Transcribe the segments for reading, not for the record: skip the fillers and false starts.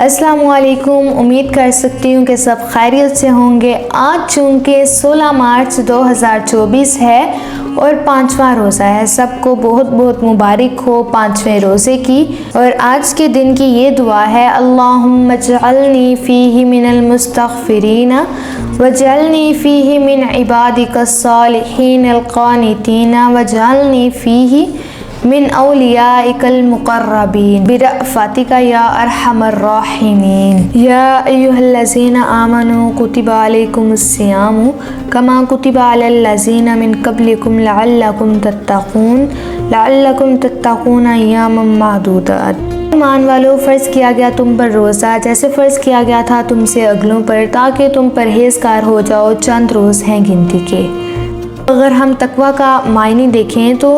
السلام علیکم، امید کر سکتی ہوں کہ سب خیریت سے ہوں گے۔ آج چونکہ 16 مارچ 2024 ہے اور 5واں روزہ ہے، سب کو بہت بہت مبارک ہو 5ویں روزے کی۔ اور آج کے دن کی یہ دعا ہے، اللہم اجعلنی فیہ من المستغفرین واجعلنی فیہ من عبادک الصالحین القانتین واجعلنی فیہ من اولیائک المقربین برأفتک یا ارحم الراحمین۔ یا ایھا الذین آمنوا کتب علیکم الصیام کما کتب علی الذین من قبلکم لعلکم تتقون ایاما معدودات۔ ایمان والو، فرض کیا گیا تم پر روزہ جیسے فرض کیا گیا تھا تم سے اگلوں پر، تاکہ تم پرہیزگار ہو جاؤ، چند روز ہیں گنتی کے۔ اگر ہم تقوی کا معنی دیکھیں تو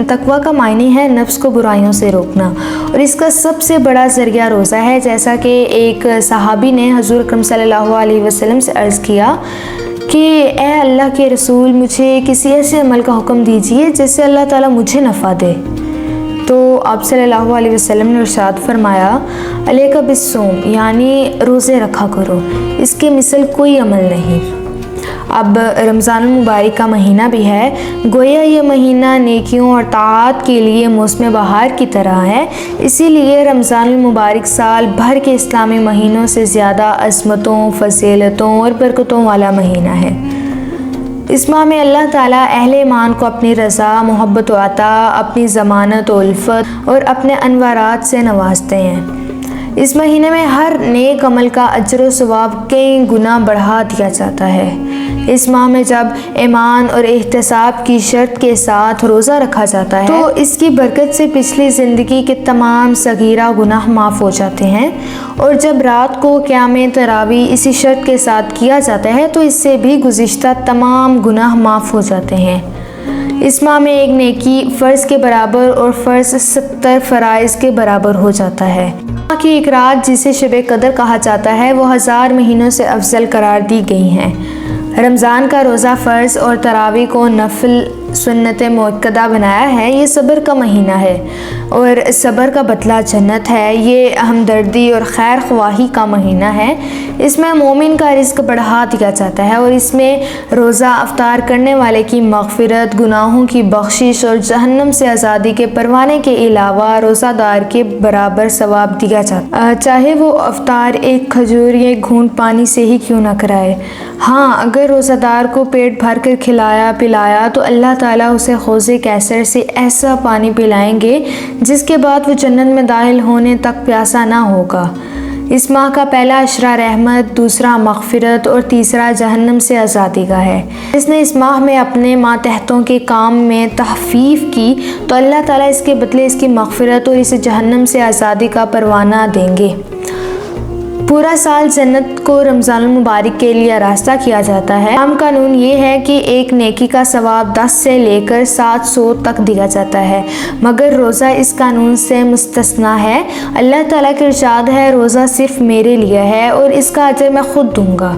تقوی کا معنی ہے نفس کو برائیوں سے روکنا، اور اس کا سب سے بڑا ذریعہ روزہ ہے۔ جیسا کہ ایک صحابی نے حضور اکرم صلی اللہ علیہ وسلم سے عرض کیا کہ اے اللہ کے رسول، مجھے کسی ایسے عمل کا حکم دیجیے جس سے اللہ تعالیٰ مجھے نفع دے۔ تو آپ صلی اللہ علیہ وسلم نے ارشاد فرمایا، علیک بالصوم، یعنی روزے رکھا کرو، اس کے مثل کوئی عمل نہیں۔ اب رمضان المبارک کا مہینہ بھی ہے، گویا یہ مہینہ نیکیوں اور طاعات کے لیے موسم بہار کی طرح ہے، اسی لیے رمضان المبارک سال بھر کے اسلامی مہینوں سے زیادہ عظمتوں، فضیلتوں اور برکتوں والا مہینہ ہے۔ اس ماہ میں اللہ تعالیٰ اہل ایمان کو اپنی رضا، محبت و عطا، اپنی ضمانت و الفت اور اپنے انوارات سے نوازتے ہیں۔ اس مہینے میں ہر نیک عمل کا اجر و ثواب کئی گنا بڑھا دیا جاتا ہے۔ اس ماہ میں جب ایمان اور احتساب کی شرط کے ساتھ روزہ رکھا جاتا ہے تو اس کی برکت سے پچھلی زندگی کے تمام صغیرہ گناہ معاف ہو جاتے ہیں، اور جب رات کو قیام تراویح اسی شرط کے ساتھ کیا جاتا ہے تو اس سے بھی گزشتہ تمام گناہ معاف ہو جاتے ہیں۔ اس ماہ میں ایک نیکی فرض کے برابر اور فرض 70 فرائض کے برابر ہو جاتا ہے۔ ماہ کی ایک رات جسے شب قدر کہا جاتا ہے وہ 1000 مہینوں سے افضل قرار دی گئی ہیں۔ رمضان کا روزہ فرض اور تراویح کو نفل سنت مؤکدہ بنایا ہے۔ یہ صبر کا مہینہ ہے اور صبر کا بدلہ جنت ہے۔ یہ ہمدردی اور خیر خواہی کا مہینہ ہے۔ اس میں مومن کا رزق بڑھا دیا جاتا ہے، اور اس میں روزہ افطار کرنے والے کی مغفرت، گناہوں کی بخشش اور جہنم سے آزادی کے پروانے کے علاوہ روزہ دار کے برابر ثواب دیا جاتا ہے، چاہے وہ افطار ایک کھجور یا ایک گھونٹ پانی سے ہی کیوں نہ کرائے۔ ہاں، اگر روزہ دار کو پیٹ بھر کر کھلایا پلایا تو اللہ تعالیٰ اسے حوض کوثر سے ایسا پانی پلائیں گے جس کے بعد وہ جنت میں داخل ہونے تک پیاسا نہ ہوگا۔ اس ماہ کا پہلا عشرہ رحمت، دوسرا مغفرت اور تیسرا جہنم سے آزادی کا ہے۔ جس نے اس ماہ میں اپنے ماتحتوں کے کام میں تخفیف کی تو اللہ تعالیٰ اس کے بدلے اس کی مغفرت اور اسے جہنم سے آزادی کا پروانہ دیں گے۔ پورا سال جنت کو رمضان المبارک کے لیے آراستہ کیا جاتا ہے۔ عام قانون یہ ہے کہ ایک نیکی کا ثواب 10 سے لے کر 700 تک دیا جاتا ہے، مگر روزہ اس قانون سے مستثنیٰ ہے۔ اللہ تعالیٰ کا ارشاد ہے، روزہ صرف میرے لیے ہے اور اس کا اجر میں خود دوں گا۔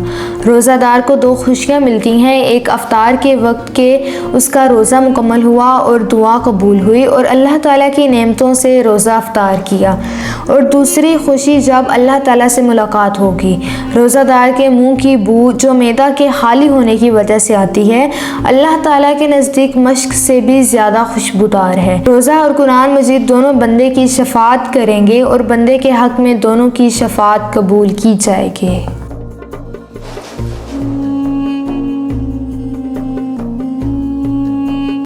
روزہ دار کو 2 خوشیاں ملتی ہیں، ایک افطار کے وقت کہ اس کا روزہ مکمل ہوا اور دعا قبول ہوئی اور اللہ تعالیٰ کی نعمتوں سے روزہ افطار کیا، اور دوسری خوشی جب اللہ تعالیٰ سے ملاقات ہوگی۔ روزہ دار کے منہ کی بو جو معدہ کے خالی ہونے کی وجہ سے آتی ہے، اللہ تعالیٰ کے نزدیک مشک سے بھی زیادہ خوشبودار ہے۔ روزہ اور قرآن مجید دونوں بندے کی شفاعت کریں گے اور بندے کے حق میں دونوں کی شفاعت قبول کی جائے گی۔